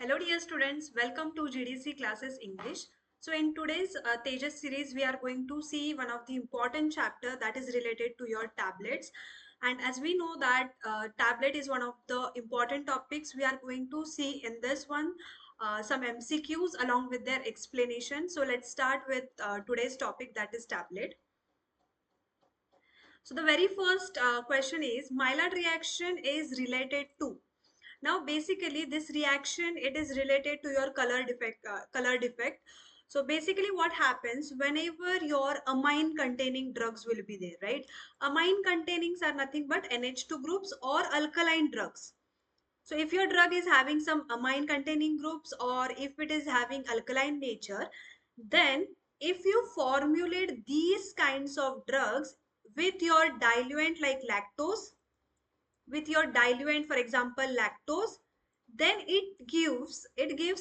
Hello dear students, welcome to GDC Classes English. So in today's Tejas series, we are going to see one of the important chapter that is related to your tablets. And as we know that tablet is one of the important topics, we are going to see in this one some MCQs along with their explanation. So let's start with today's topic, that is tablet. So the very first question is Maillard reaction is related to. Now basically this reaction, it is related to your color defect. So basically what happens whenever your amine containing drugs will be there, right? Amine containings are nothing but NH2 groups or alkaline drugs. So if your drug is having some amine containing groups or if it is having alkaline nature, then if you formulate these kinds of drugs with your diluent like lactose, with your diluent for example lactose, then it gives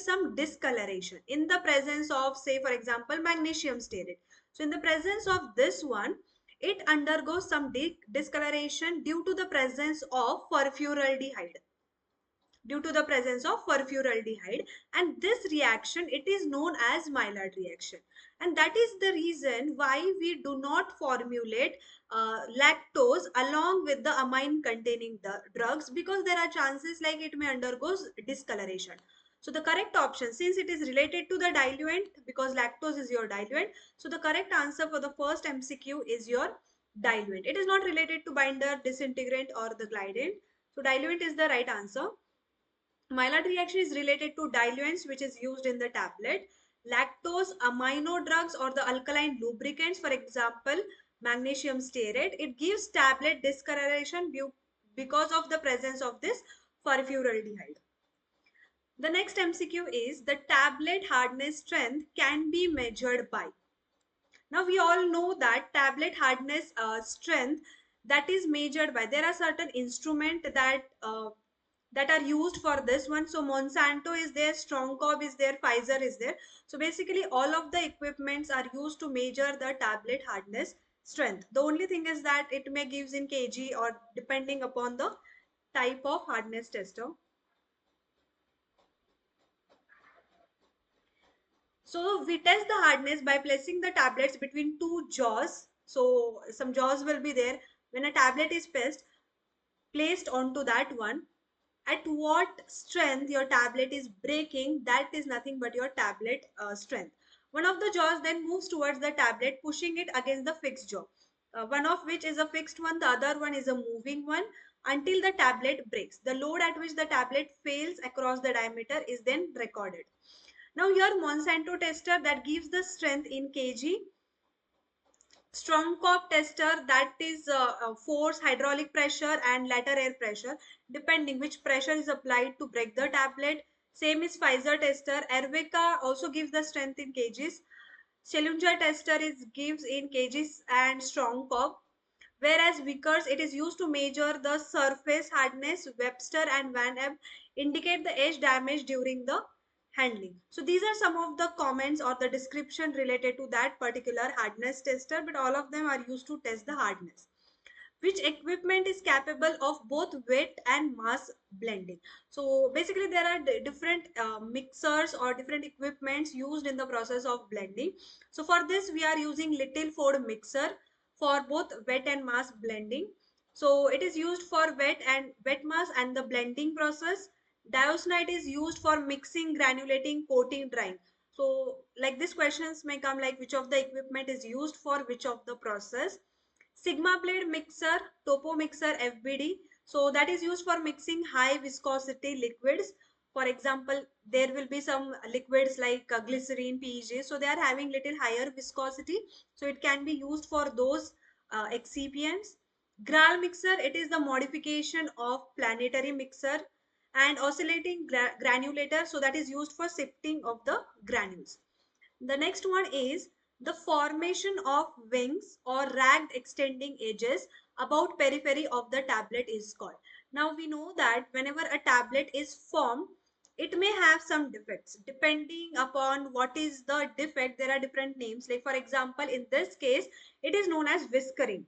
some discoloration in the presence of, say for example, magnesium stearate. So in the presence of this one, it undergoes some discoloration due to the presence of furfural due to the presence of furfural, and this reaction, it is known as Maillard reaction. And that is the reason why we do not formulate lactose along with the amine containing the drugs, because there are chances like it may undergo discoloration. So the correct option, since it is related to the diluent, because lactose is your diluent, so the correct answer for the first MCQ is your diluent. It is not related to binder, disintegrant or the glidant. So diluent is the right answer. Maillard reaction is related to diluents which is used in the tablet. Lactose, amino drugs or the alkaline lubricants, for example, magnesium stearate, it gives tablet discoloration because of the presence of this furfural. The next MCQ is the tablet hardness strength can be measured by. Now we all know that tablet hardness strength, that is measured by, there are certain instrument that are used for this one. So Monsanto is there, Strongcob is there, Pfizer is there. So basically all of the equipments are used to measure the tablet hardness strength. The only thing is that it may gives in kg or depending upon the type of hardness tester. So we test the hardness by placing the tablets between two jaws. So some jaws will be there. When a tablet is placed onto that one, at what strength your tablet is breaking, that is nothing but your tablet strength. One of the jaws then moves towards the tablet, pushing it against the fixed jaw. One of which is a fixed one, the other one is a moving one, until the tablet breaks. The load at which the tablet fails across the diameter is then recorded. Now your Monsanto tester, that gives the strength in kg. Strongcock tester, that is force, hydraulic pressure and lateral air pressure, depending which pressure is applied to break the tablet. Same is Pfizer tester. Ervica also gives the strength in kgs. Schellinger tester is gives in kgs and Strongcock. Whereas Vickers, it is used to measure the surface hardness. Webster and Van Epp indicate the edge damage during the handling. So these are some of the comments or the description related to that particular hardness tester, but all of them are used to test the hardness. Which equipment is capable of both wet and mass blending? So basically there are different mixers or different equipments used in the process of blending. So for this we are using Little Ford mixer for both wet and mass blending. So it is used for wet mass and the blending process. Diosnite is used for mixing, granulating, coating, drying. So like these questions may come like which of the equipment is used for which of the process. Sigma blade mixer, topo mixer, FBD. So that is used for mixing high viscosity liquids. For example, there will be some liquids like glycerine, PEG. So they are having little higher viscosity. So it can be used for those excipients. Gral mixer, it is the modification of planetary mixer, and oscillating granulator. So that is used for sifting of the granules. The next one is the formation of wings or ragged extending edges about periphery of the tablet is called. Now we know that whenever a tablet is formed, it may have some defects. Depending upon what is the defect, there are different names. Like for example, in this case, it is known as whiskering.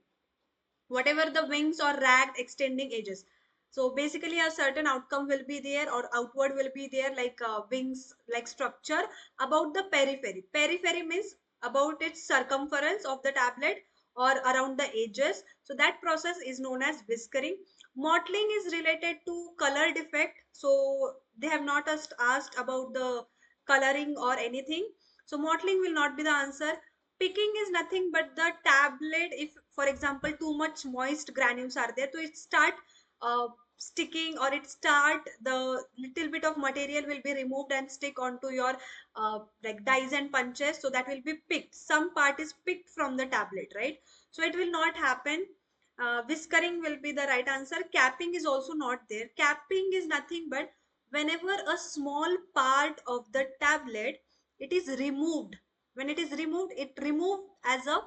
Whatever the wings or ragged extending edges. So basically a certain outcome will be there or outward will be there, like wings like structure. About the periphery, periphery means about its circumference of the tablet or around the edges. So that process is known as whiskering. Mottling is related to color defect, so they have not asked about the coloring or anything. So mottling will not be the answer. Picking is nothing but the tablet, if for example too much moist granules are there, so it start uh, sticking, or it start the little bit of material will be removed and stick onto your like dies and punches, so that will be picked, some part is picked from the tablet, right? So it will not happen. Whiskering will be the right answer. Capping is also not there. Capping is nothing but whenever a small part of the tablet it is removed, when it is removed, it removed as a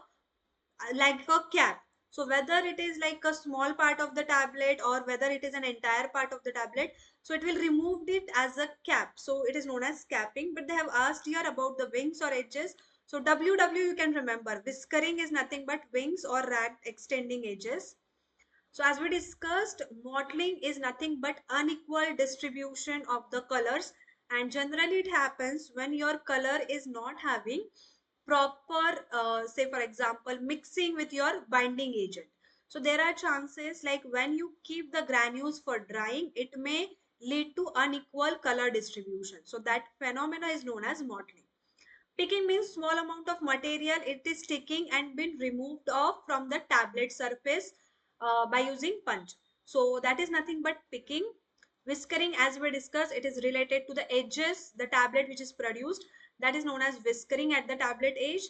like a cap. So whether it is like a small part of the tablet or whether it is an entire part of the tablet, so it will remove it as a cap, so it is known as capping. But they have asked here about the wings or edges. So WW you can remember, whiskering is nothing but wings or ragged extending edges. So as we discussed, mottling is nothing but unequal distribution of the colors, and generally it happens when your color is not having proper, say for example, mixing with your binding agent. So there are chances like when you keep the granules for drying, it may lead to unequal color distribution. So that phenomena is known as mottling. Picking means small amount of material it is sticking and been removed off from the tablet surface by using punch. So that is nothing but picking. Whiskering, as we discussed, it is related to the edges, the tablet which is produced. That is known as whiskering at the tablet edge.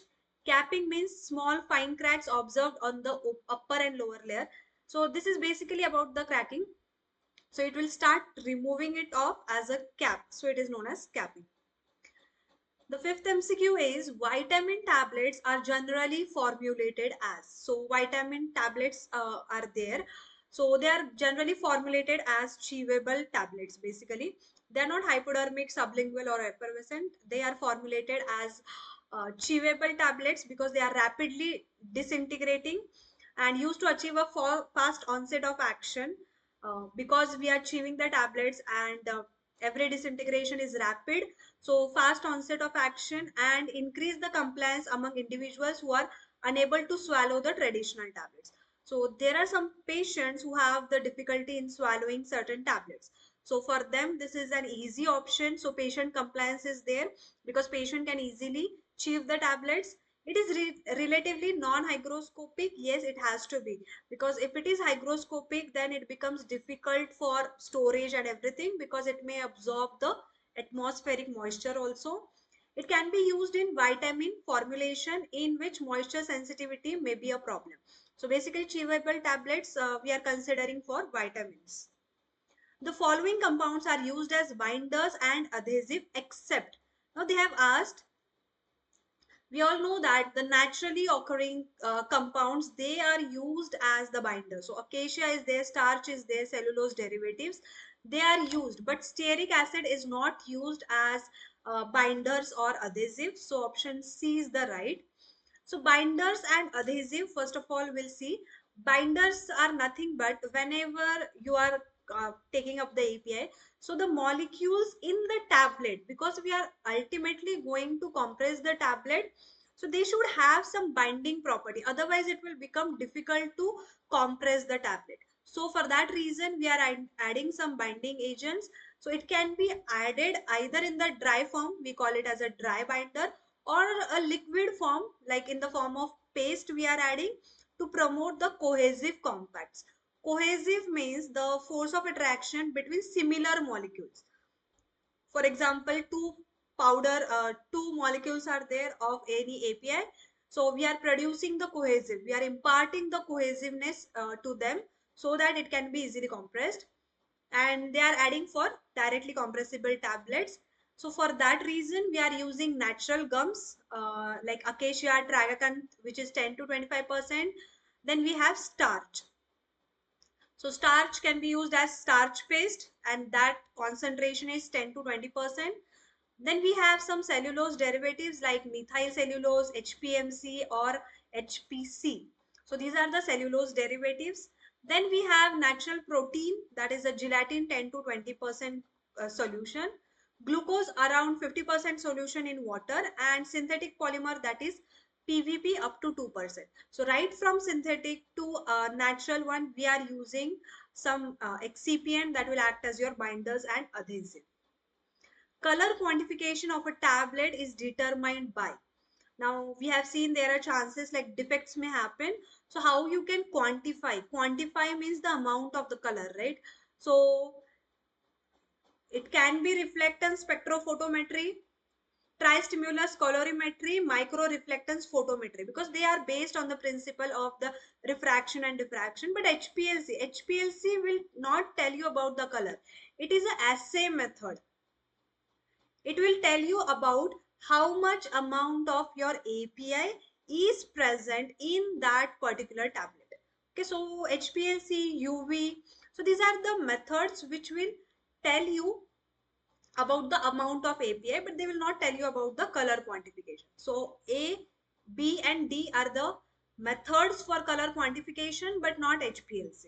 Capping means small fine cracks observed on the upper and lower layer. So this is basically about the cracking. So it will start removing it off as a cap. So it is known as capping. The fifth MCQ is vitamin tablets are generally formulated as. So vitamin tablets are there. So they are generally formulated as chewable tablets. Basically, they are not hypodermic, sublingual, or effervescent. They are formulated as chewable tablets because they are rapidly disintegrating and used to achieve a fast onset of action. Because we are chewing the tablets and every disintegration is rapid, so fast onset of action and increase the compliance among individuals who are unable to swallow the traditional tablets. So there are some patients who have the difficulty in swallowing certain tablets. So for them, this is an easy option. So patient compliance is there because patient can easily chew the tablets. It is relatively non-hygroscopic. Yes, it has to be, because if it is hygroscopic, then it becomes difficult for storage and everything because it may absorb the atmospheric moisture also. It can be used in vitamin formulation in which moisture sensitivity may be a problem. So basically chewable tablets we are considering for vitamins. The following compounds are used as binders and adhesive except. Now they have asked, we all know that the naturally occurring compounds, they are used as the binder. So acacia is there, starch is there, cellulose derivatives, they are used, but stearic acid is not used as binders or adhesives. So option C is the right. So binders and adhesive, first of all, we'll see. Binders are nothing but whenever you are taking up the API, so the molecules in the tablet, because we are ultimately going to compress the tablet, so they should have some binding property. Otherwise, it will become difficult to compress the tablet. So for that reason, we are adding some binding agents. So it can be added either in the dry form, we call it as a dry binder, or a liquid form like in the form of paste we are adding to promote the cohesive compacts. Cohesive means the force of attraction between similar molecules. For example, two molecules are there of any API, so we are producing the cohesive, we are imparting the cohesiveness to them so that it can be easily compressed, and they are adding for directly compressible tablets. So for that reason, we are using natural gums like acacia, tragacanth, which is 10 to 25%. Then we have starch. So starch can be used as starch paste, and that concentration is 10 to 20%. Then we have some cellulose derivatives like methyl cellulose, HPMC or HPC. So these are the cellulose derivatives. Then we have natural protein, that is a gelatin 10 to 20% solution, glucose around 50% solution in water, and synthetic polymer, that is PVP up to 2%. So right from synthetic to natural one, we are using some excipient that will act as your binders and adhesive. Color quantification of a tablet is determined by, now we have seen there are chances like defects may happen. So how you can quantify means the amount of the color, right? So it can be reflectance spectrophotometry, tri-stimulus colorimetry, micro reflectance photometry, because they are based on the principle of the refraction and diffraction. But HPLC will not tell you about the color. It is an assay method. It will tell you about how much amount of your API is present in that particular tablet. Okay, so HPLC, UV, so these are the methods which will tell you about the amount of API, but they will not tell you about the color quantification. So A, B and D are the methods for color quantification, but not HPLC.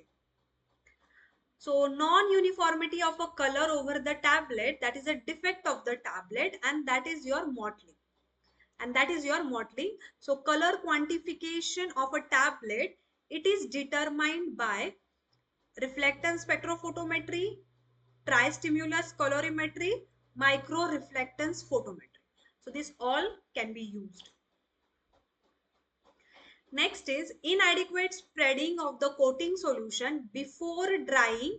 So non-uniformity of a color over the tablet, that is a defect of the tablet, and that is your mottling. So color quantification of a tablet, it is determined by reflectance spectrophotometry, tri-stimulus colorimetry, micro reflectance photometry. So this all can be used. Next is inadequate spreading of the coating solution before drying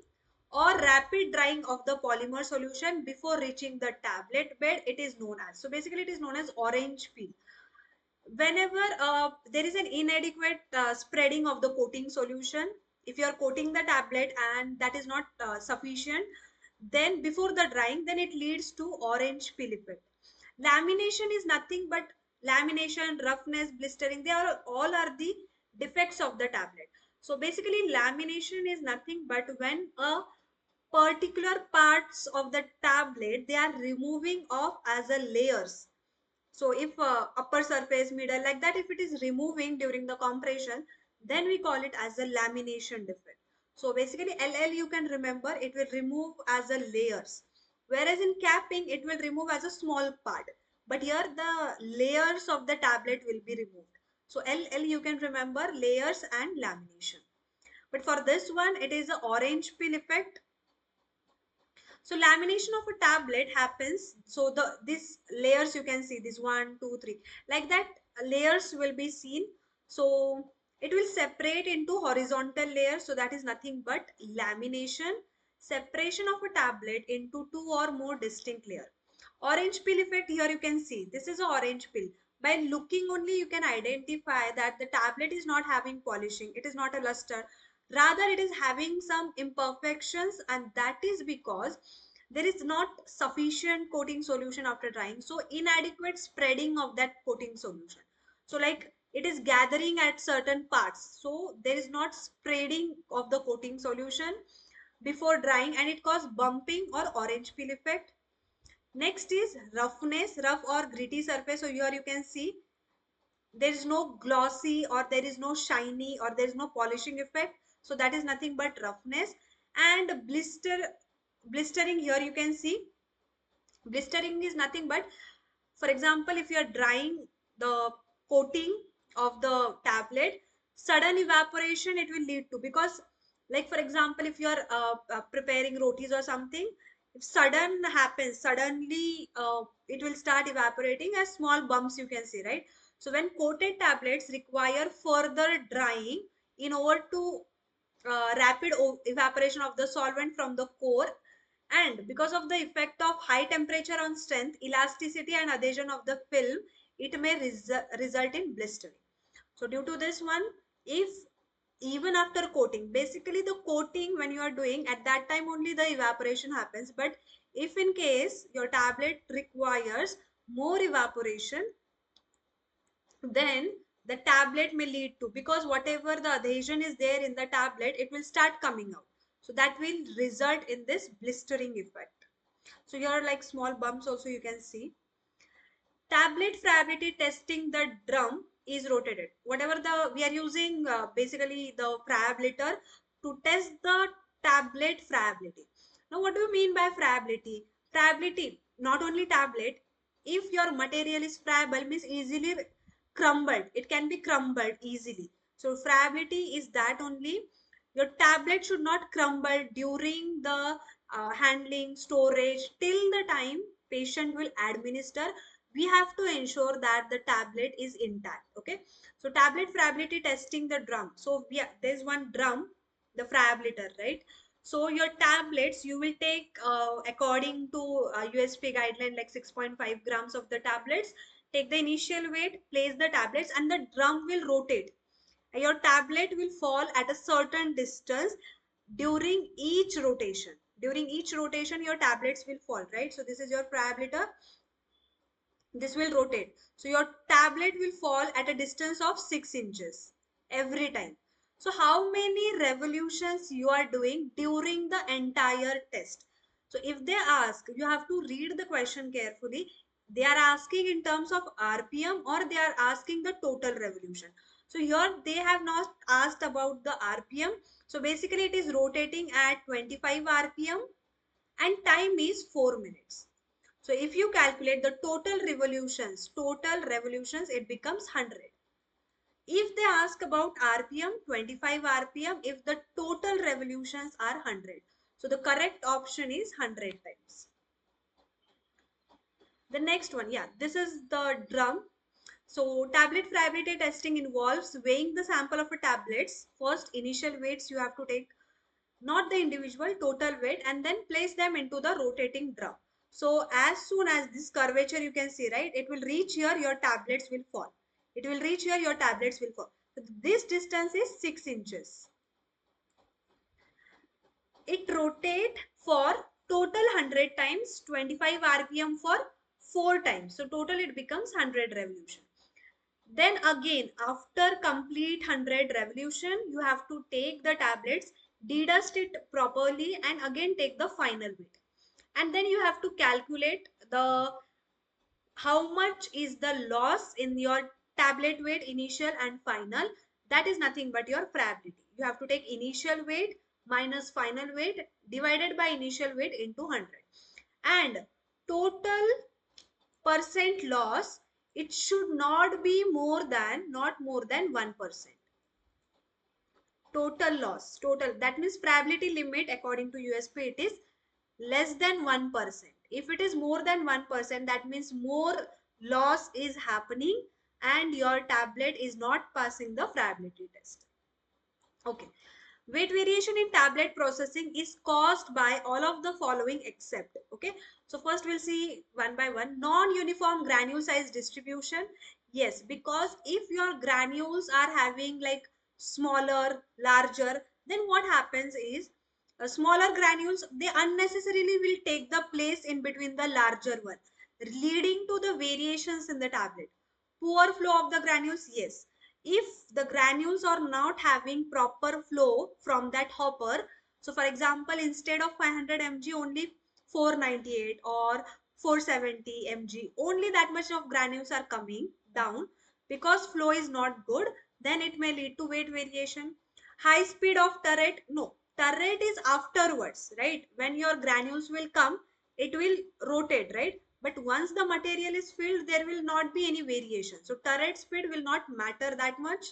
or rapid drying of the polymer solution before reaching the tablet bed. It is known as, so basically it is known as orange peel. Whenever there is an inadequate spreading of the coating solution, if you are coating the tablet and that is not sufficient, then before the drying, then it leads to orange peel effect. Lamination is nothing but lamination, roughness, blistering, they are all are the defects of the tablet. So basically lamination is nothing but when a particular parts of the tablet they are removing off as a layers. So if upper surface, middle, like that, if it is removing during the compression, then we call it as a lamination defect. So basically LL you can remember, it will remove as a layers. Whereas in capping, it will remove as a small part. But here the layers of the tablet will be removed. So LL you can remember layers and lamination. But for this one, it is a orange peel effect. So lamination of a tablet happens. So these layers you can see, this 1, 2, 3, like that layers will be seen. So it will separate into horizontal layers. So that is nothing but lamination, separation of a tablet into two or more distinct layers. Orange peel effect, here you can see this is an orange peel. By looking only you can identify that the tablet is not having polishing, it is not a luster, rather it is having some imperfections, and that is because there is not sufficient coating solution after drying, so inadequate spreading of that coating solution. So like it is gathering at certain parts, so there is not spreading of the coating solution before drying, and it causes bumping or orange peel effect. Next is roughness, rough or gritty surface. So here you can see there is no glossy or there is no shiny or there is no polishing effect. So that is nothing but roughness. And blistering, here you can see blistering is nothing but, for example, if you are drying the coating of the tablet, sudden evaporation it will lead to, because like for example if you are preparing rotis or something, if sudden happens, suddenly it will start evaporating as small bumps you can see, right? So when coated tablets require further drying in order to rapid evaporation of the solvent from the core, and because of the effect of high temperature on strength, elasticity and adhesion of the film, it may result in blistering. So due to this one, if even after coating, basically the coating when you are doing at that time only the evaporation happens, but if in case your tablet requires more evaporation, then the tablet may lead to, because whatever the adhesion is there in the tablet, it will start coming out. So that will result in this blistering effect. So here are like small bumps also you can see. Tablet friability testing, the drum is rotated. Whatever the we are using basically the friability to test the tablet friability. Now, what do you mean by friability? Friability, not only tablet, if your material is friable, means easily crumbled. It can be crumbled easily. So, friability is that only your tablet should not crumble during the handling, storage, till the time patient will administer. We have to ensure that the tablet is intact. Okay. So, tablet friability testing the drum. So, there's one drum, the friability, right? So your tablets you will take according to USP guideline like 6.5 grams of the tablets. Take the initial weight, place the tablets, and the drum will rotate. Your tablet will fall at a certain distance during each rotation. During each rotation, your tablets will fall, right? So this is your friability. This will rotate. So your tablet will fall at a distance of 6 inches every time. So how many revolutions you are doing during the entire test? So if they ask, you have to read the question carefully. They are asking in terms of RPM or they are asking the total revolution. So here they have not asked about the RPM. So basically it is rotating at 25 RPM and time is 4 minutes. So if you calculate the total revolutions, it becomes 100. If they ask about RPM, 25 RPM, if the total revolutions are 100. So the correct option is 100 times. The next one, yeah, this is the drum. So tablet friability testing involves weighing the sample of a tablets. First, initial weights you have to take, not the individual, total weight, and then place them into the rotating drum. So as soon as this curvature you can see, right, it will reach here, your tablets will fall. It will reach here, your tablets will fall. So this distance is 6 inches. It rotate for total 100 times, 25 RPM for 4 times. So total it becomes 100 revolution. Then again, after complete 100 revolution, you have to take the tablets, dedust it properly, and again take the final weight. And then you have to calculate the how much is the loss in your tablet weight, initial and final. That is nothing but your friability. You have to take initial weight minus final weight divided by initial weight into 100. And total percent loss, it should not be not more than 1%. Total loss, total, that means probability limit according to USP, it is less than 1%. If it is more than 1%, that means more loss is happening and your tablet is not passing the friability test. Okay. Weight variation in tablet processing is caused by all of the following except. Okay. So first we'll see one by one. Non-uniform granule size distribution. Yes, because if your granules are having like smaller, larger, then what happens is smaller granules, they unnecessarily will take the place in between the larger one, leading to the variations in the tablet. Poor flow of the granules, yes, if the granules are not having proper flow from that hopper. So for example, instead of 500 mg, only 498 or 470 mg, only that much of granules are coming down because flow is not good, then it may lead to weight variation. High speed of turret, no, turret is afterwards, right? When your granules will come, it will rotate, right? But once the material is filled, there will not be any variation. So turret speed will not matter that much.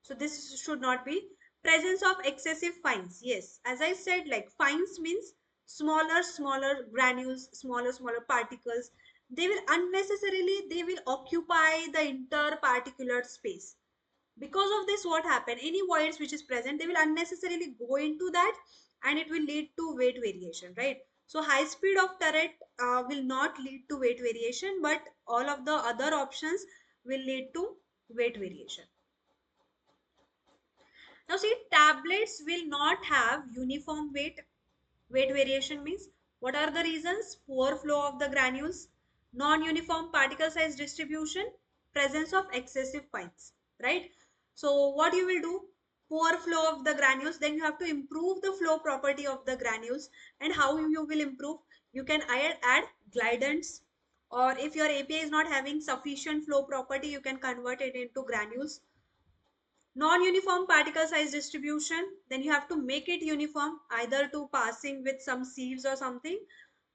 So this should not be. Presence of excessive fines. Yes, as I said, like fines means smaller granules, smaller particles. They will unnecessarily, they will occupy the interparticular space. Because of this, what happened? Any voids which is present, they will unnecessarily go into that and it will lead to weight variation, right? So high speed of turret will not lead to weight variation, but all of the other options will lead to weight variation. Now see, tablets will not have uniform weight. Weight variation means what are the reasons? Poor flow of the granules, non-uniform particle size distribution, presence of excessive fines, right? So what you will do? Poor flow of the granules, then you have to improve the flow property of the granules. And how you will improve? You can add glidants, or if your API is not having sufficient flow property, you can convert it into granules. Non-uniform particle size distribution, then you have to make it uniform, either to passing with some sieves or something.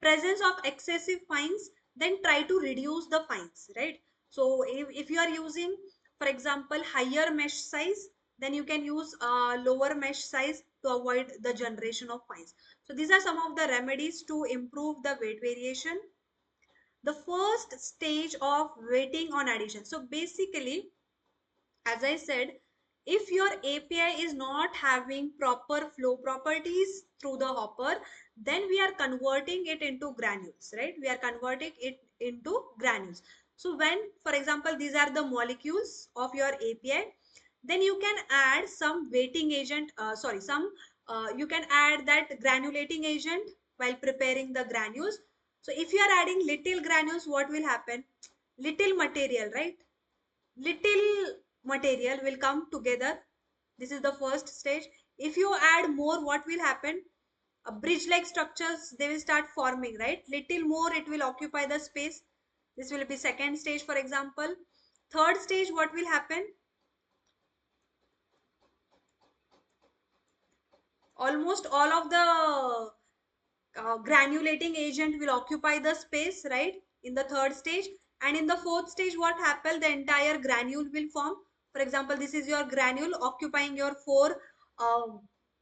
Presence of excessive fines, then try to reduce the fines, right? So if you are using, for example, higher mesh size, then you can use lower mesh size to avoid the generation of fines. So these are some of the remedies to improve the weight variation. The first stage of weighting on addition. So basically, as I said, if your API is not having proper flow properties through the hopper, then we are converting it into granules, right? We are converting it into granules. So when, for example, these are the molecules of your API, then you can add some weighting agent, you can add that granulating agent while preparing the granules. So if you are adding little granules, what will happen? Little material, right? Little material will come together. This is the first stage. If you add more, what will happen? A bridge like structures, they will start forming, right? Little more, it will occupy the space. This will be second stage, for example. Third stage, what will happen? Almost all of the granulating agent will occupy the space, right, in the third stage. And in the fourth stage, what happens? The entire granule will form. For example, this is your granule occupying your four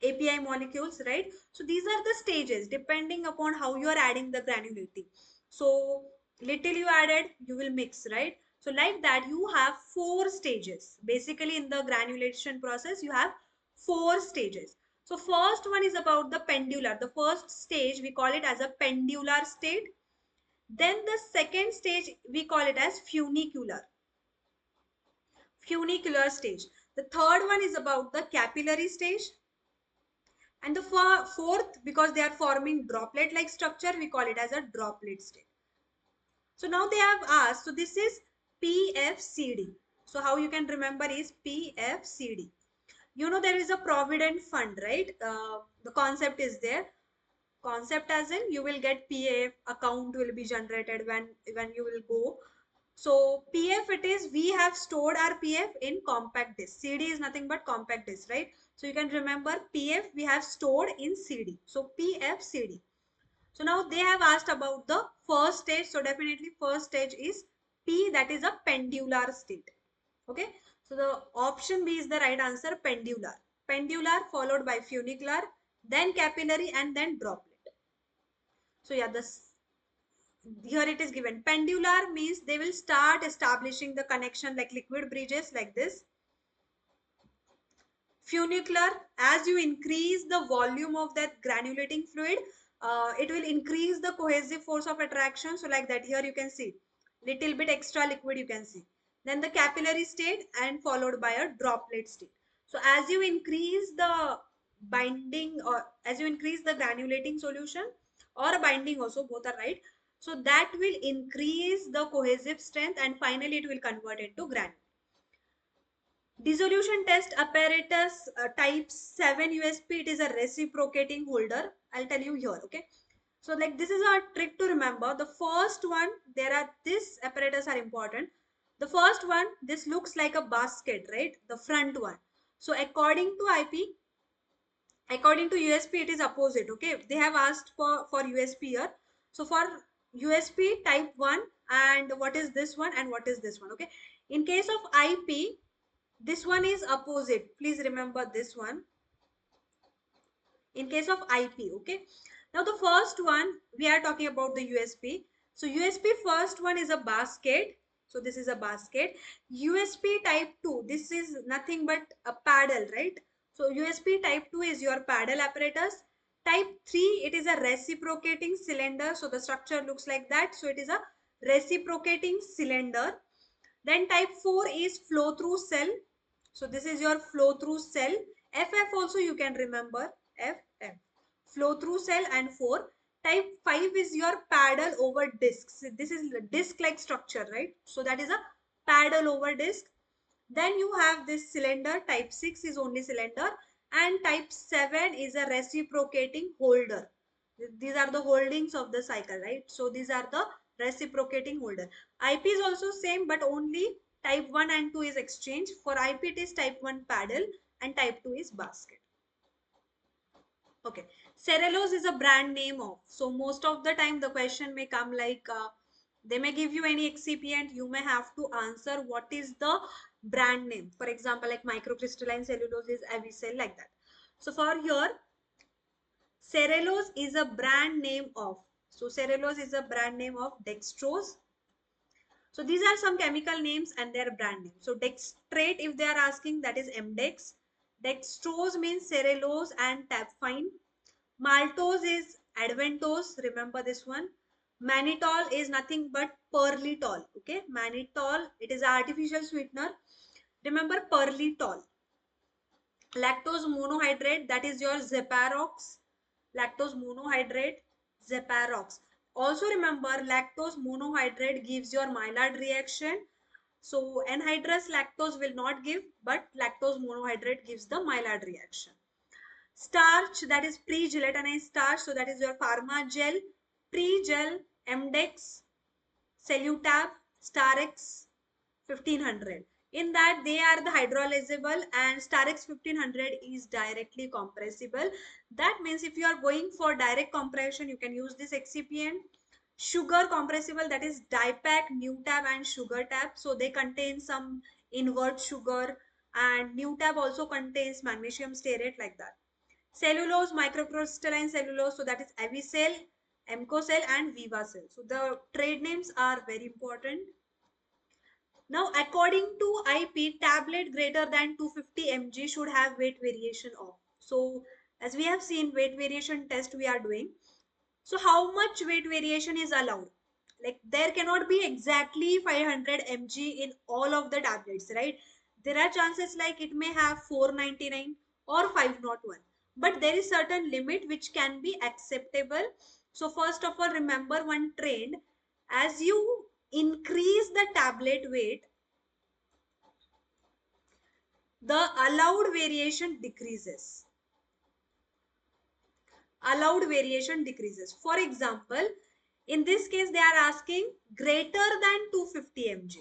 API molecules, right? So these are the stages depending upon how you are adding the granulating. So little you added, you will mix, right? So like that, you have four stages. Basically, in the granulation process, you have four stages. So first one is about the pendular. The first stage, we call it as a pendular state. Then the second stage, we call it as funicular stage. The third one is about the capillary stage. And the fourth, because they are forming droplet like structure, we call it as a droplet state. So now they have asked, so this is PFCD. So how you can remember is PFCD. You know, there is a provident fund, right? The concept is there. Concept as in you will get PF account will be generated when you will go. So PF, it is we have stored our PF in compact disk. CD is nothing but compact disk, right? So you can remember PF we have stored in CD. So PF CD. So now they have asked about the first stage. So definitely first stage is P, that is a pendular state. Okay. So the option B is the right answer, pendular. Pendular followed by funicular, then capillary, and then droplet. So yeah, this here it is given. Pendular means they will start establishing the connection like liquid bridges like this. Funicular, as you increase the volume of that granulating fluid, it will increase the cohesive force of attraction. So like that, here you can see little bit extra liquid you can see. Then the capillary state and followed by a droplet state. So as you increase the binding or as you increase the granulating solution or binding also, both are right. So that will increase the cohesive strength and finally it will convert into granule. Dissolution test apparatus type 7 USP, it is a reciprocating holder. I'll tell you here, okay? So like this is a trick to remember. The first one, this apparatus are important. The first one, this looks like a basket, right? The front one. So according to IP, according to USP, it is opposite, okay? They have asked for USP here. So for USP type 1 and what is this one and what is this one, okay? In case of IP, this one is opposite. Please remember this one. In case of IP, okay. Now the first one, we are talking about the USP. So USP first one is a basket. So this is a basket. USP type 2, this is nothing but a paddle, right? So USP type 2 is your paddle apparatus. Type 3, it is a reciprocating cylinder. So the structure looks like that. So it is a reciprocating cylinder. Then type 4 is flow through cell. So this is your flow through cell. FF also you can remember. FF. Flow through cell and 4. Type 5 is your paddle over disc. So this is disc like structure, right? So that is a paddle over disc. Then you have this cylinder. Type 6 is only cylinder. And type 7 is a reciprocating holder. These are the holdings of the cycle, right? So these are the reciprocating holder. IP is also same, but only Type 1 and 2 is exchange. For IP it is type 1 paddle and type 2 is basket. Okay. Cerulose is a brand name of. So most of the time the question may come like they may give you any excipient. You may have to answer what is the brand name. For example, like microcrystalline cellulose is Avicel, like that. So for here, Cerulose is a brand name of. So Cerulose is a brand name of dextrose. So these are some chemical names and their brand name. So dextrate, if they are asking, that is MDEX. Dextrose means cellulose and tapfine. Maltose is adventose. Remember this one. Mannitol is nothing but pearlitol. Okay, mannitol, it is artificial sweetener. Remember pearlitol. Lactose monohydrate, that is your Zeparox. Lactose monohydrate, Zeparox. Also remember, lactose monohydrate gives your Maillard reaction. So anhydrous lactose will not give, but lactose monohydrate gives the Maillard reaction. Starch, that is pre-gelatinized starch, so that is your pharma gel, pre-gel, MDEX, Cellutab, Starex 1500. In that they are the hydrolyzable and Starex 1500 is directly compressible. That means if you are going for direct compression, you can use this excipient. Sugar compressible, that is Dipac, Newtab and SugarTab. So they contain some invert sugar, and Newtab also contains magnesium stearate, like that. Cellulose, microcrystalline cellulose, so that is Avicel, Emcocell and Vivacell. So the trade names are very important. Now, according to IP, tablet greater than 250 mg should have weight variation of. So, as we have seen, weight variation test we are doing. So, how much weight variation is allowed? Like, there cannot be exactly 500 mg in all of the tablets, right? There are chances like it may have 499 or 501. But there is certain limit which can be acceptable. So, first of all, remember one trend. As you increase the tablet weight, the allowed variation decreases. Allowed variation decreases. For example, in this case, they are asking greater than 250 mg.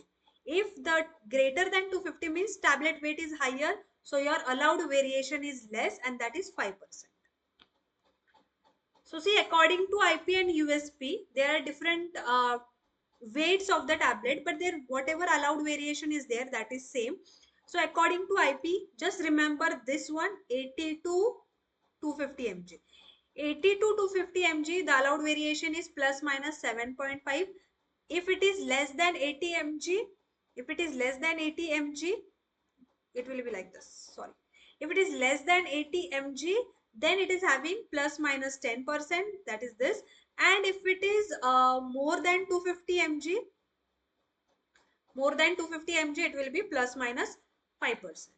If the greater than 250 means tablet weight is higher, so your allowed variation is less, and that is 5%. So see, according to IP and USP, there are different weights of the tablet, but there whatever allowed variation is there, that is same. So according to IP, just remember this one, 80 to 250 mg. 80 to 250 mg, the allowed variation is plus minus 7.5. If it is less than 80 mg, if it is less than 80 mg, it will be like this. Sorry. If it is less than 80 mg, then it is having plus minus 10%. That is this. And if it is more than 250 mg, more than 250 mg, it will be plus minus 5%.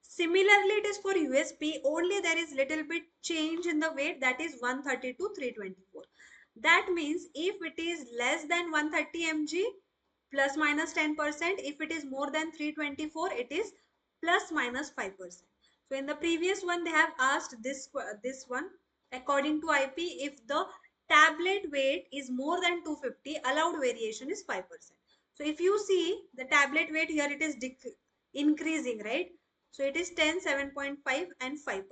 Similarly, it is for USP, only there is little bit change in the weight, that is 130 to 324. That means if it is less than 130 mg, plus minus 10%. If it is more than 324, it is plus minus 5%. So in the previous one, they have asked this one, according to IP, if the tablet weight is more than 250, allowed variation is 5%. So if you see the tablet weight here, it is increasing, right? So it is 10, 7.5 and 5%.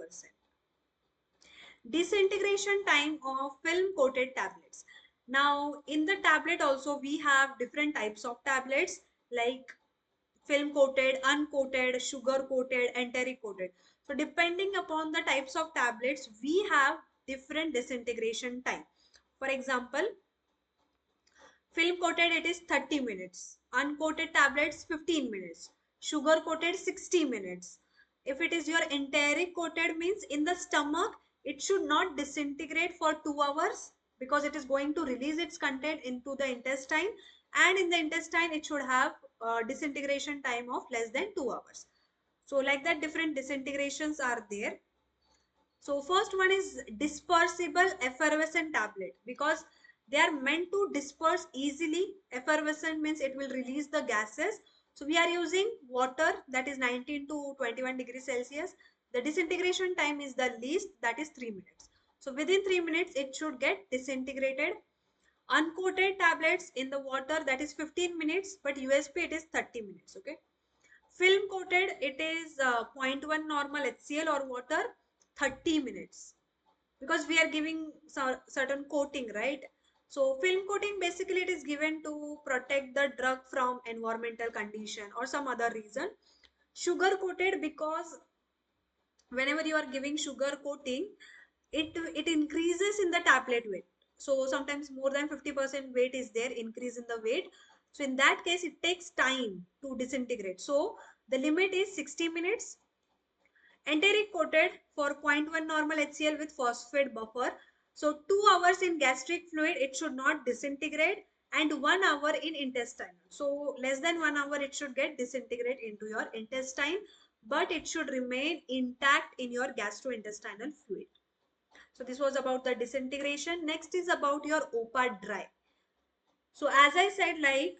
Disintegration time of film coated tablets. Now in the tablet also we have different types of tablets like film coated, uncoated, sugar coated, enteric coated. So depending upon the types of tablets, we have different disintegration time. For example, film coated, it is 30 minutes. Uncoated tablets, 15 minutes. Sugar coated, 60 minutes. If it is your enteric coated, means in the stomach, it should not disintegrate for 2 hours because it is going to release its content into the intestine. And in the intestine, it should have disintegration time of less than 2 hours. So like that, different disintegrations are there. So first one is dispersible effervescent tablet, because they are meant to disperse easily. Effervescent means it will release the gases. So we are using water, that is 19 to 21 degrees Celsius. The disintegration time is the least, that is 3 minutes. So within 3 minutes it should get disintegrated. Uncoated tablets in the water, that is 15 minutes, but USP it is 30 minutes. Okay. Film coated, it is zero point 0.1 normal HCl or water, 30 minutes, because we are giving certain coating, right? So film coating, basically it is given to protect the drug from environmental condition or some other reason. Sugar coated, because whenever you are giving sugar coating, it increases in the tablet weight. So sometimes more than 50% weight is there, increase in the weight. So in that case it takes time to disintegrate. So the limit is 60 minutes. Enteric coated for zero point 0.1 normal HCl with phosphate buffer. So 2 hours in gastric fluid, it should not disintegrate, and 1 hour in intestine. So less than 1 hour it should get disintegrate into your intestine, but it should remain intact in your gastrointestinal fluid. So this was about the disintegration. Next is about your OPA dry. So as I said, like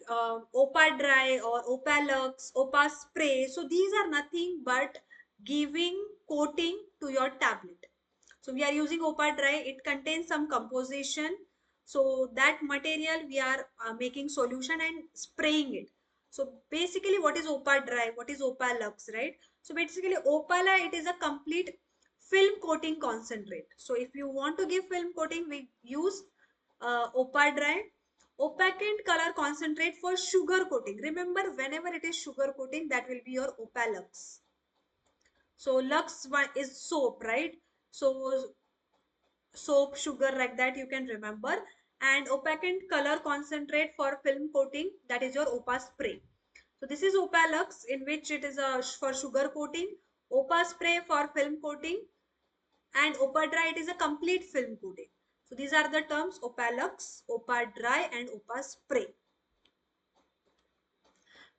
OPA dry or OPA lux, OPA spray. So these are nothing but giving coating to your tablet. So we are using OPA dry. It contains some composition. So that material we are making solution and spraying it. So basically, what is OPA dry? What is OPA lux, right? So basically, Opala, it is a complete film coating concentrate. So if you want to give film coating, we use OPA dry. Opacant color concentrate for sugar coating. Remember, whenever it is sugar coating, that will be your Opalux. So Lux one is soap, right? So soap, sugar, like that you can remember. And opacant color concentrate for film coating, that is your Opa spray. So this is Opalux, in which it is for sugar coating, Opa spray for film coating, and Opa dry, it is a complete film coating. So these are the terms: Opalux, Opa dry, and Opa spray.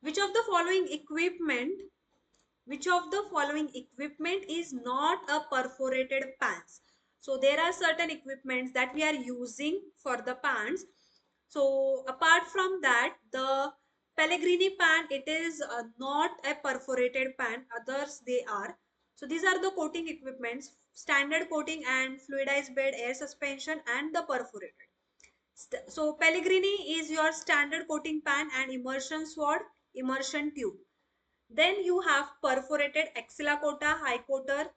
Which of the following equipment which of the following equipment is not a perforated pans? So there are certain equipments that we are using for the pans. So apart from that, the Pellegrini pan, it is not a perforated pan, others they are. So these are the coating equipments: standard coating and fluidized bed, air suspension, and the perforated. So Pellegrini is your standard coating pan and immersion sword, immersion tube. Then you have perforated axilla coater, high coater,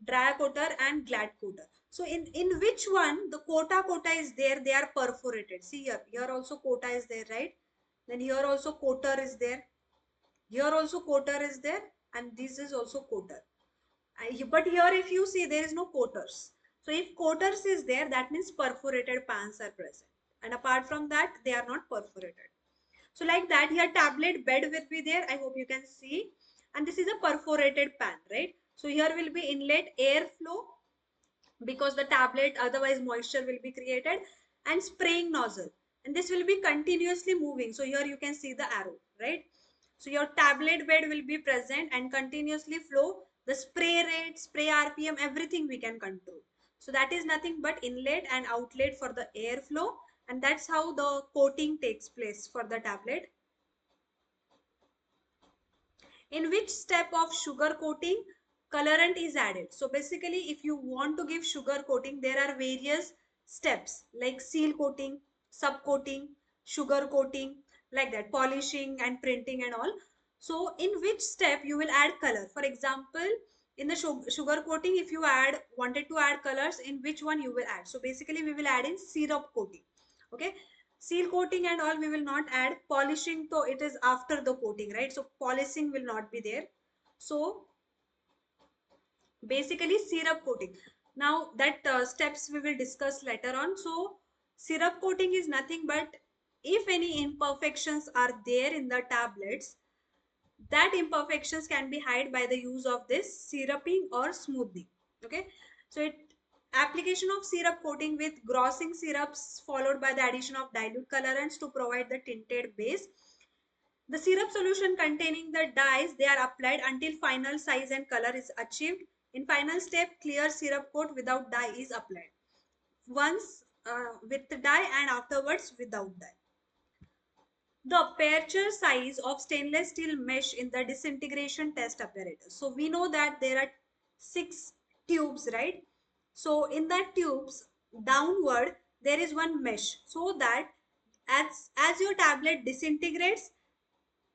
dry coater, and glad coater. So in which one the coata is there, they are perforated. See here also coata is there, right? Then here also coater is there. Here also coater is there, and this is also coater. But here if you see, there is no coaters. So if coaters is there, that means perforated pans are present. And apart from that, they are not perforated. So like that, here tablet bed will be there. I hope you can see. And this is a perforated pan, right? So here will be inlet air flow, because the tablet, otherwise moisture will be created, and spraying nozzle. And this will be continuously moving. So here you can see the arrow, right? So your tablet bed will be present and continuously flow. The spray rate, spray RPM, everything we can control. So that is nothing but inlet and outlet for the airflow, and that's how the coating takes place for the tablet. In which step of sugar coating colorant is added? So basically, if you want to give sugar coating, there are various steps like seal coating, sub coating, sugar coating, like that, polishing and printing and all. So in which step you will add color? For example, in the sugar coating, if you wanted to add colors, in which one you will add? So basically we will add in syrup coating. Okay. Seal coating and all we will not add. Polishing, so it is after the coating, right? So polishing will not be there. So basically syrup coating. Now that steps we will discuss later on. So syrup coating is nothing but, if any imperfections are there in the tablets, that imperfections can be hid by the use of this syruping or smoothing. Okay. So it application of syrup coating with glossing syrups followed by the addition of dilute colorants to provide the tinted base. The syrup solution containing the dyes, they are applied until final size and color is achieved. In final step, clear syrup coat without dye is applied. Once with the dye and afterwards without dye. The aperture size of stainless steel mesh in the disintegration test apparatus. So we know that there are 6 tubes, right? So in that tubes downward there is one mesh, so that As your tablet disintegrates,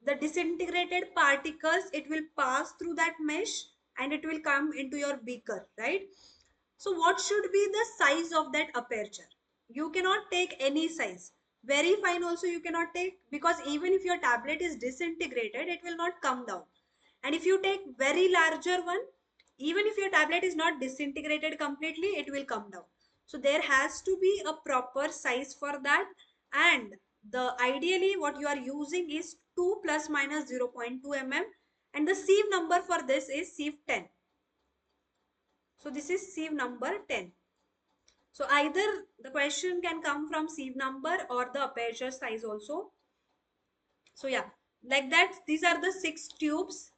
the disintegrated particles, it will pass through that mesh and it will come into your beaker, right? So what should be the size of that aperture? You cannot take any size. Very fine also you cannot take, because even if your tablet is disintegrated, it will not come down. And if you take very larger one, even if your tablet is not disintegrated completely, it will come down. So there has to be a proper size for that. And the ideally what you are using is 2 plus minus 0.2 mm, and the sieve number for this is sieve 10. So this is sieve number 10. So either the question can come from sieve number or the aperture size also. So yeah, like that, these are the 6 tubes.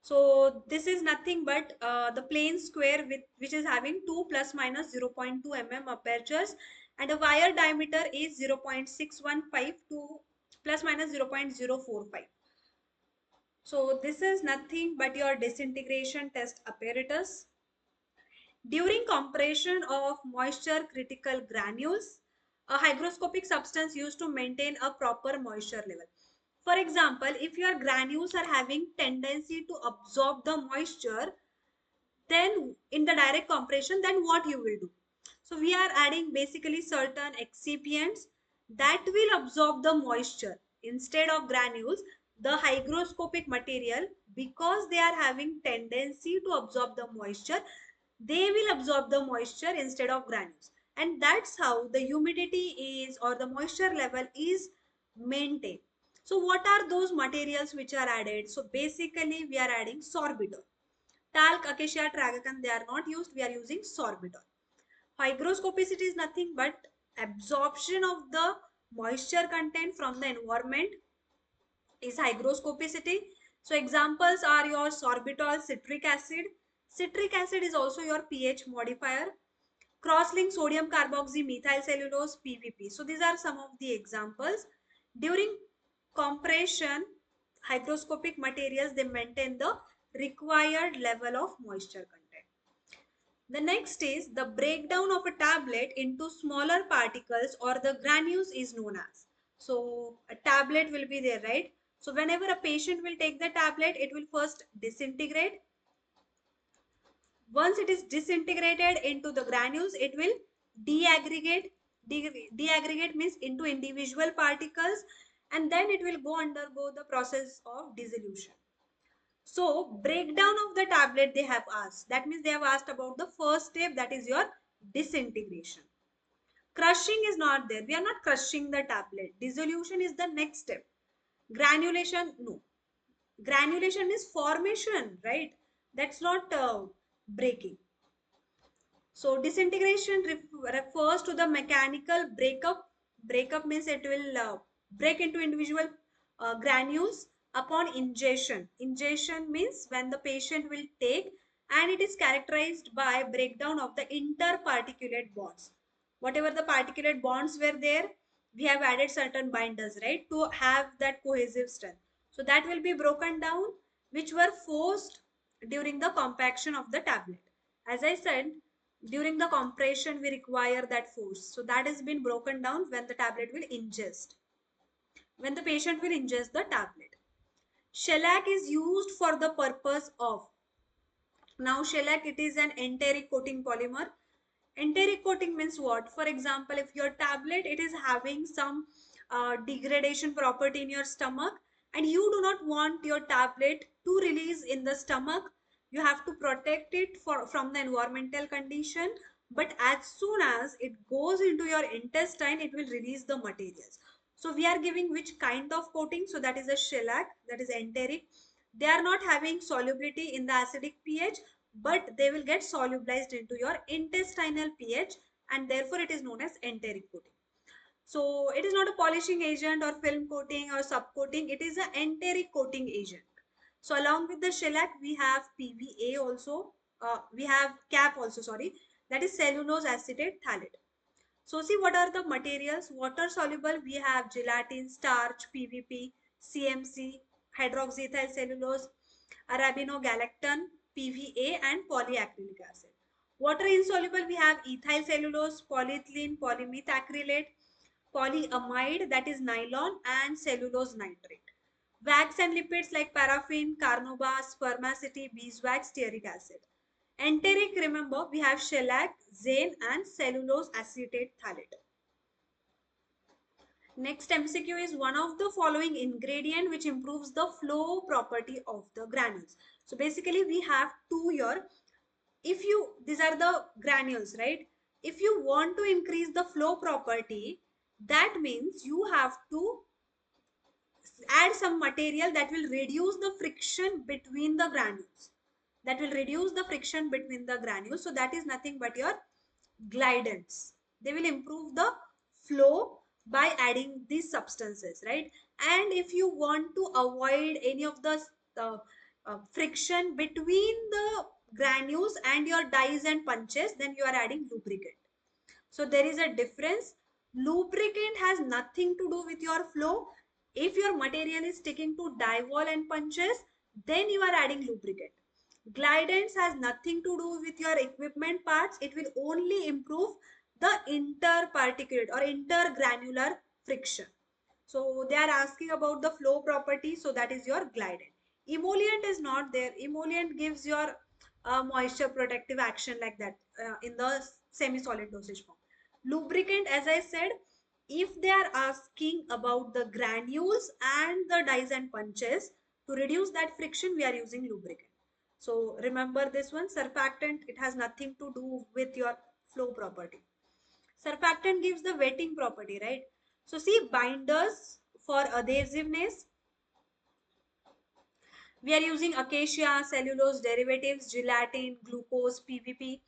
So this is nothing but the plain square with which is having 2 plus minus 0.2 mm apertures, and the wire diameter is 0.615 to plus minus 0.045. So this is nothing but your disintegration test apparatus. During compression of moisture critical granules, a hygroscopic substance used to maintain a proper moisture level. For example, if your granules are having tendency to absorb the moisture, then in the direct compression, then what you will do? So we are adding basically certain excipients that will absorb the moisture. Instead of granules, the hygroscopic material, because they are having tendency to absorb the moisture, they will absorb the moisture instead of granules. And that's how the humidity is, or the moisture level is maintained. So what are those materials which are added? So basically we are adding sorbitol. Talc, acacia, tragacan, they are not used. We are using sorbitol. Hygroscopicity is nothing but absorption of the moisture content from the environment is hygroscopicity. So examples are your sorbitol, citric acid. Citric acid is also your pH modifier. Cross-linked sodium carboxy methyl cellulose, PVP. So these are some of the examples. During compression, hygroscopic materials, they maintain the required level of moisture content. The next is the breakdown of a tablet into smaller particles or the granules is known as. So a tablet will be there, right? So whenever a patient will take the tablet, it will first disintegrate. Once it is disintegrated into the granules, it will deaggregate. Deaggregate means into individual particles, and then it will go undergo the process of dissolution. So breakdown of the tablet they have asked. That means they have asked about the first step, that is your disintegration. Crushing is not there. We are not crushing the tablet. Dissolution is the next step. Granulation, no. Granulation means formation, right? That's not breaking. So disintegration refers to the mechanical breakup. Breakup means it will break into individual granules upon ingestion. Ingestion means when the patient will take, and it is characterized by breakdown of the interparticulate bonds. Whatever the particulate bonds were there, we have added certain binders, right, to have that cohesive strength. So that will be broken down, which were forced during the compaction of the tablet. As I said, during the compression we require that force, so that has been broken down when the tablet will ingest, when the patient will ingest the tablet. Shellac is used for the purpose of, now shellac, it is an enteric coating polymer. Enteric coating means what? For example, if your tablet, it is having some degradation property in your stomach, and you do not want your tablet to release in the stomach, you have to protect it from the environmental condition. But as soon as it goes into your intestine, it will release the materials. So we are giving which kind of coating? So that is a shellac, that is enteric. They are not having solubility in the acidic pH, but they will get solubilized into your intestinal pH, and therefore it is known as enteric coating. So it is not a polishing agent or film coating or subcoating, it is an enteric coating agent. So along with the shellac, we have PVA also, we have cap also, sorry, that is cellulose acetate phthalate. So see what are the materials. Water soluble, we have gelatin, starch, PVP, CMC, hydroxyethyl cellulose, arabinogalactone, PVA, and polyacrylic acid. Water insoluble, we have ethyl cellulose, polyethylene, polymeth acrylate. polyamide, that is nylon, and cellulose nitrate. Wax and lipids like paraffin, carnauba, spermaceti, beeswax, stearic acid. Enteric, remember, we have shellac, zane, and cellulose acetate phthalate. Next MCQ is one of the following ingredient which improves the flow property of the granules. So basically we have two here. If you, these are the granules, right? If you want to increase the flow property, that means you have to add some material that will reduce the friction between the granules. That will reduce the friction between the granules. So that is nothing but your glidants. They will improve the flow by adding these substances, right? And if you want to avoid any of the uh, friction between the granules and your dies and punches, then you are adding lubricant. So there is a difference. Lubricant has nothing to do with your flow. If your material is sticking to die wall and punches, then you are adding lubricant. Glidants has nothing to do with your equipment parts. It will only improve the interparticulate or intergranular friction. So they are asking about the flow property. So that is your glidant. Emollient is not there. Emollient gives your moisture protective action like that in the semi-solid dosage form. Lubricant, as I said, if they are asking about the granules and the dies and punches, to reduce that friction, we are using lubricant. So remember this one, surfactant, it has nothing to do with your flow property. Surfactant gives the wetting property, right? So see, binders for adhesiveness, we are using acacia, cellulose derivatives, gelatin, glucose, PVP,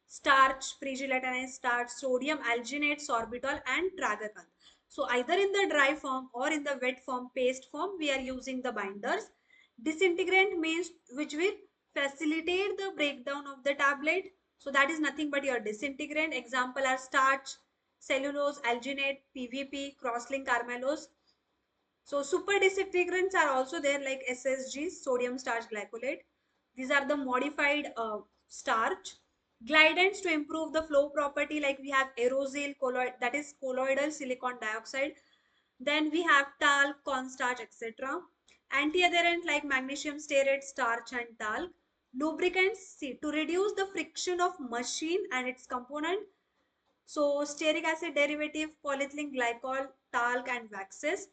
starch, pre-gelatinized starch, sodium alginate, sorbitol, and tragacanth. So either in the dry form or in the wet form, paste form, we are using the binders. Disintegrant means which will facilitate the breakdown of the tablet. So that is nothing but your disintegrant. Example are starch, cellulose, alginate, PVP, cross-linked carmellose. So super disintegrants are also there like SSG, sodium starch glycolate. These are the modified starch. Glidants to improve the flow property like we have aerosol, colloid, that is colloidal silicon dioxide. Then we have talc, cornstarch, etc. Antiadherent like magnesium stearate, starch and talc. Lubricants, see, to reduce the friction of machine and its component. So stearic acid derivative, polyethylene glycol, talc and waxes.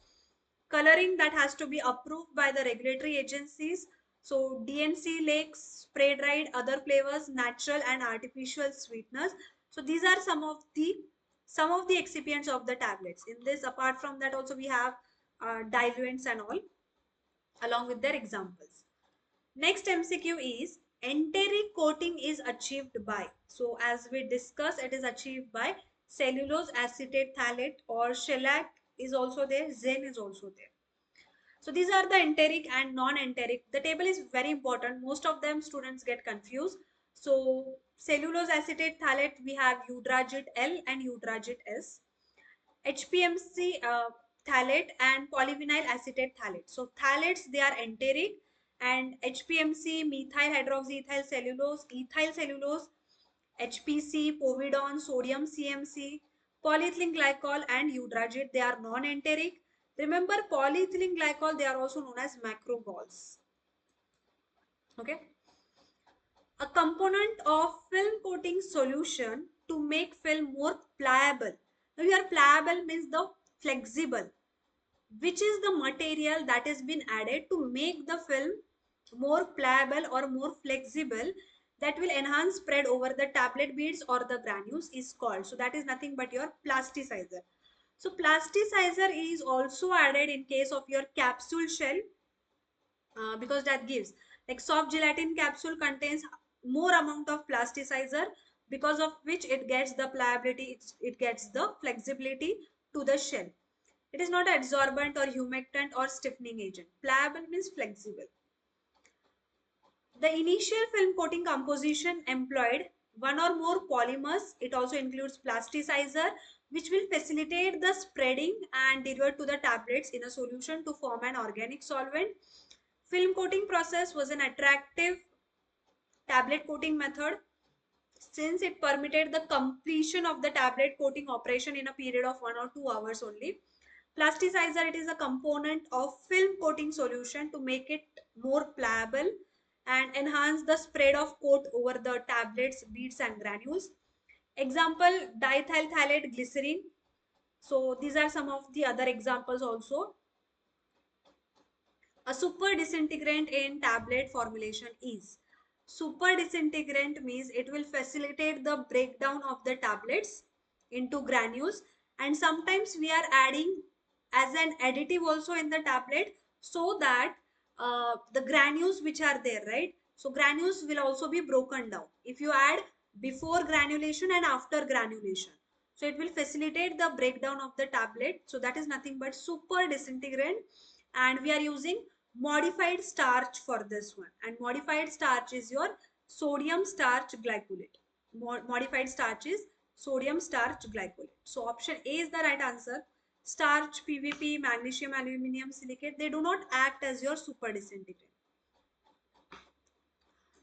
Coloring that has to be approved by the regulatory agencies. So DNC lakes, spray dried, other flavors, natural and artificial sweeteners. So these are some of the excipients of the tablets. In this, apart from that, also we have diluents and all along with their examples. Next MCQ is enteric coating is achieved by. So as we discussed, it is achieved by cellulose acetate phthalate or shellac is also there, Zen is also there. So these are the enteric and non-enteric. The table is very important. Most of them students get confused. So cellulose acetate phthalate, we have Eudragit L and Eudragit S. HPMC phthalate and polyvinyl acetate phthalate. So phthalates, they are enteric, and HPMC, methyl hydroxyethyl cellulose, ethyl cellulose, HPC, povidone, sodium CMC, polyethylene glycol and eudragit, they are non-enteric. Remember polyethylene glycol, they are also known as macrogols. Okay. A component of film coating solution to make film more pliable. Now here pliable means the flexible, which is the material that has been added to make the film more pliable or more flexible, that will enhance spread over the tablet beads or the granules is called. So that is nothing but your plasticizer. So plasticizer is also added in case of your capsule shell because that gives, like soft gelatin capsule contains more amount of plasticizer, because of which it gets the pliability, it gets the flexibility to the shell. It is not adsorbent or humectant or stiffening agent. Pliable means flexible. The initial film coating composition employed one or more polymers. It also includes plasticizer, which will facilitate the spreading and deliver to the tablets in a solution to form an organic solvent. Film coating process was an attractive tablet coating method. since it permitted the completion of the tablet coating operation in a period of 1 or 2 hours only. Plasticizer, it is a component of film coating solution to make it more pliable and enhance the spread of coat over the tablets, beads and granules. Example, diethyl phthalate glycerin. So these are some of the other examples also. A super disintegrant in tablet formulation is, super disintegrant means it will facilitate the breakdown of the tablets into granules, and sometimes we are adding as an additive also in the tablet, so that the granules which are there, right? So granules will also be broken down if you add before granulation and after granulation. So it will facilitate the breakdown of the tablet. So that is nothing but super disintegrant, and we are using modified starch for this one, and modified starch is your sodium starch glycolate. Modified starch is sodium starch glycolate. So option A is the right answer. Starch, PVP, magnesium aluminum silicate, they do not act as your super disintegrant.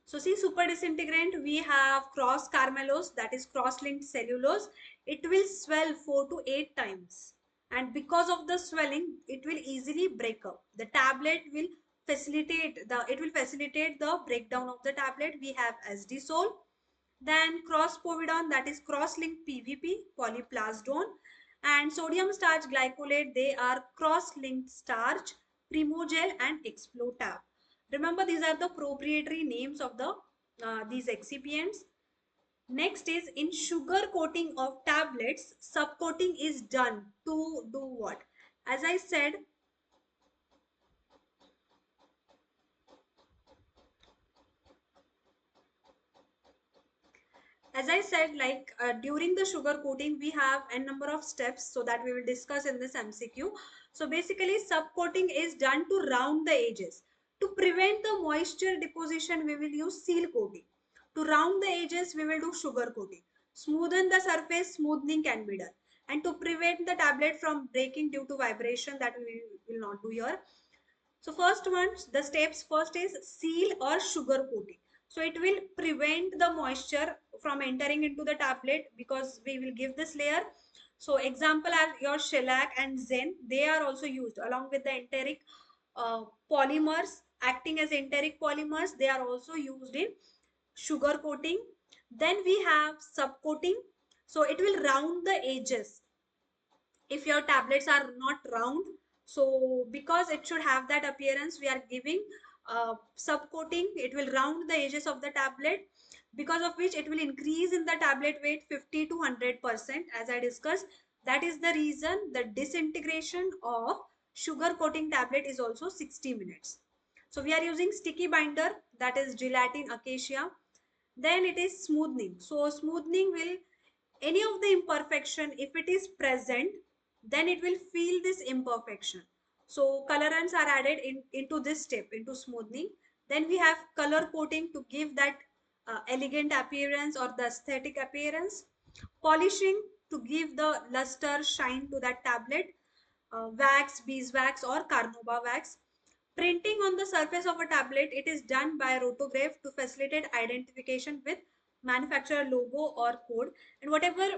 So see, super disintegrant, we have cross carbamylose, that is cross-linked cellulose. It will swell 4 to 8 times. And because of the swelling, it will easily break up. The tablet will facilitate the breakdown of the tablet. We have SD-sol. Then cross-povidone, that is cross-linked PVP, polyplasdone. And sodium starch glycolate, they are cross-linked starch, Primogel and Explotab. Remember, these are the proprietary names of the these excipients. Next is, in sugar coating of tablets, subcoating is done to do what? As I said, like during the sugar coating, we have a number of steps, so that we will discuss in this MCQ. So basically, subcoating is done to round the edges. To prevent the moisture deposition, we will use seal coating. To round the edges, we will do sugar coating. Smoothen the surface, smoothing can be done. And to prevent the tablet from breaking due to vibration, that we will not do here. So the steps first is seal or sugar coating. So it will prevent the moisture from entering into the tablet because we will give this layer. So example are your shellac and zen. They are also used along with the enteric polymers, acting as enteric polymers. They are also used in sugar coating. Then we have subcoating. So it will round the edges if your tablets are not round. So because it should have that appearance, we are giving subcoating. It will round the edges of the tablet, because of which it will increase in the tablet weight 50 to 100%, as I discussed. That is the reason the disintegration of sugar coating tablet is also 60 minutes. So we are using sticky binder, that is gelatin acacia. Then it is smoothing. So smoothing will, any of the imperfection, if it is present, then it will feel this imperfection. So colorants are added into this step, into smoothing. Then we have color coating to give that elegant appearance or the aesthetic appearance. Polishing to give the luster, shine to that tablet. Wax, beeswax or carnauba wax. Printing on the surface of a tablet, it is done by rotograph to facilitate identification with manufacturer logo or code. And whatever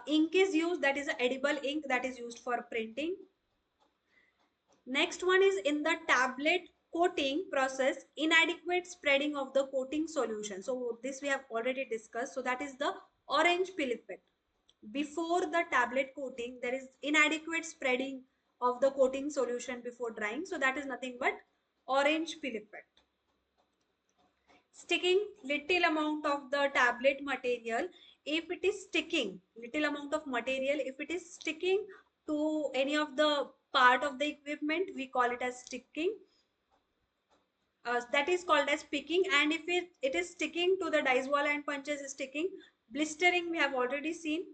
ink is used, that is an edible ink that is used for printing. Next one is, in the tablet coating process, inadequate spreading of the coating solution. So this we have already discussed. So that is the orange peel effect. Before the tablet coating, there is inadequate spreading of the coating solution before drying. So that is nothing but orange peel effect. Sticking little amount of the tablet material, if it is sticking, little amount of material, if it is sticking to any of the part of the equipment, we call it as sticking. That is called as picking. And if it is sticking to the dice wall and punches is sticking, blistering we have already seen.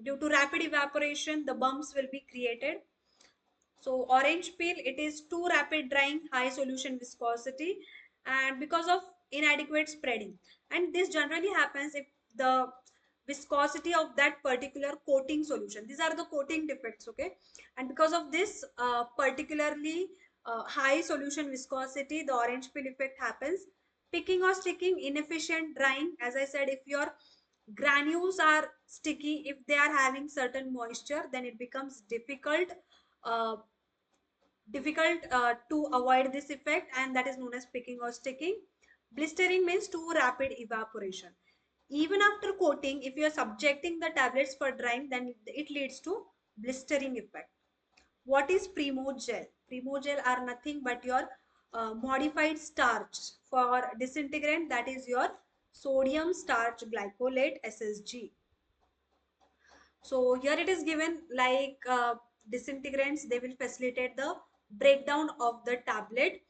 Due to rapid evaporation, the bumps will be created. So orange peel, it is too rapid drying, high solution viscosity, and because of inadequate spreading. And this generally happens if the viscosity of that particular coating solution, these are the coating defects, okay? And because of this particularly high solution viscosity, the orange peel effect happens. Picking or sticking, inefficient drying. As I said, if your granules are sticky, if they are having certain moisture, then it becomes uh, difficult to avoid this effect, and that is known as picking or sticking. Blistering means too rapid evaporation. Even after coating, if you are subjecting the tablets for drying, then it leads to blistering effect. What is Primogel? Primogel are nothing but your modified starch for disintegrant, that is your sodium starch glycolate SSG. So here it is given like disintegrants, they will facilitate the breakdown of the tablet,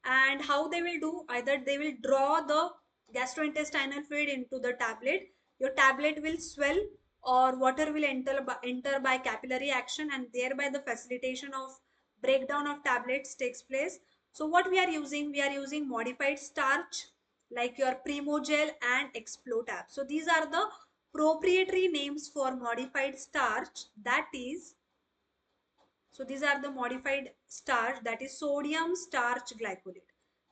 and how they will do, either they will draw the gastrointestinal fluid into the tablet, your tablet will swell, or water will enter by capillary action, and thereby the facilitation of breakdown of tablets takes place. So what we are using? We are using modified starch like your Primogel and Explotab. So these are the proprietary names for modified starch, that is, so these are the modified starch, that is sodium starch glycolate.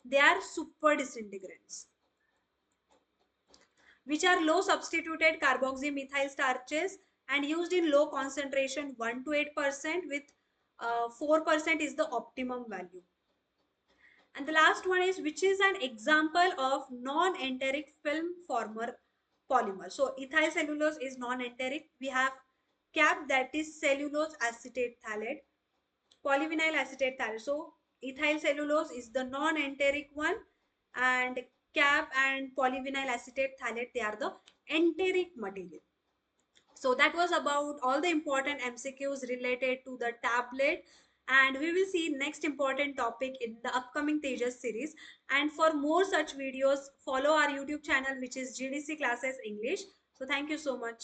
They are super disintegrants which are low substituted carboxymethyl starches and used in low concentration 1 to 8% with 4% is the optimum value. And the last one is, which is an example of non-enteric film former polymer. So ethyl cellulose is non-enteric. We have CAP, that is cellulose acetate phthalate, polyvinyl acetate phthalate. So ethyl cellulose is the non-enteric one, and CAP and polyvinyl acetate phthalate, they are the enteric material. So that was about all the important MCQs related to the tablet, and we will see next important topic in the upcoming Tejas series. And for more such videos, follow our YouTube channel, which is GDC Classes English. So thank you so much.